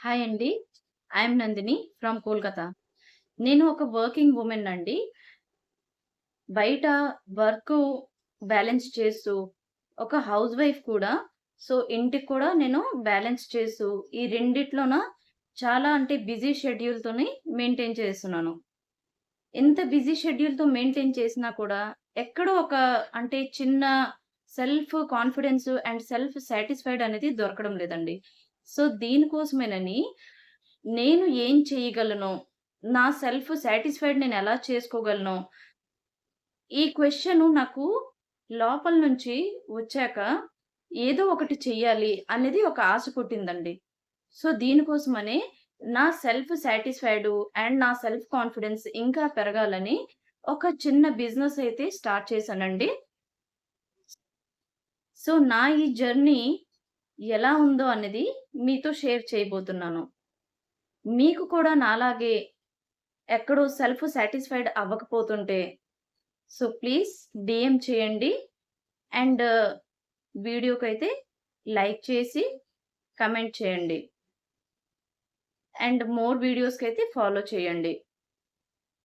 Hi అండి. I'm Nandini from Kolkata. నేను ఒక వర్కింగ్ వుమెన్ అండి. బయట వర్కు బ్యాలెన్స్ చేస్తూ, ఒక హౌస్ వైఫ్ కూడా. సో, ఇంటికి కూడా నేను బ్యాలెన్స్ చేస్తూ, ఈ రెండిట్లోన చాలా అంటే బిజీ షెడ్యూల్‌తోని మెయింటైన్ చేస్తున్నాను. ఎంత బిజీ షెడ్యూల్‌తో మెయింటైన్ చేసినా కూడా, ఎక్కడో ఒక అంటే చిన్న self confidence and self satisfied అనేది దొరకడం లేదండి. సో, దీనికోసమేనని నేను ఏం చేయగలను? నా సెల్ఫ్ సాటిస్ఫైడ్ నేనెలా చేసుకోగలను? ఈ క్వెషను నాకు లోపల నుంచి వచ్చాక, ఏదో ఒకటి చెయ్యాలి అనేది ఒక ఆశ పుట్టిందండి. సో, దీనికోసమనే నా సెల్ఫ్ సాటిస్ఫైడు అండ్ నా సెల్ఫ్ కాన్ఫిడెన్స్ ఇంకా పెరగాలని ఒక చిన్న బిజినెస్ అయితే స్టార్ట్ చేశానండి. సో, నా ఈ జర్నీ ఎలా ఉందో అనేది మీతో షేర్ చేయబోతున్నాను. మీకు కూడా నాలాగే ఎక్కడో సెల్ఫ్ సాటిస్ఫైడ్ అవ్వకపోతుంటే, సో, ప్లీజ్ డీఎం చేయండి. అండ్ వీడియోకైతే లైక్ చేసి, కమెంట్ చేయండి. అండ్ మోర్ వీడియోస్‌కైతే ఫాలో చేయండి.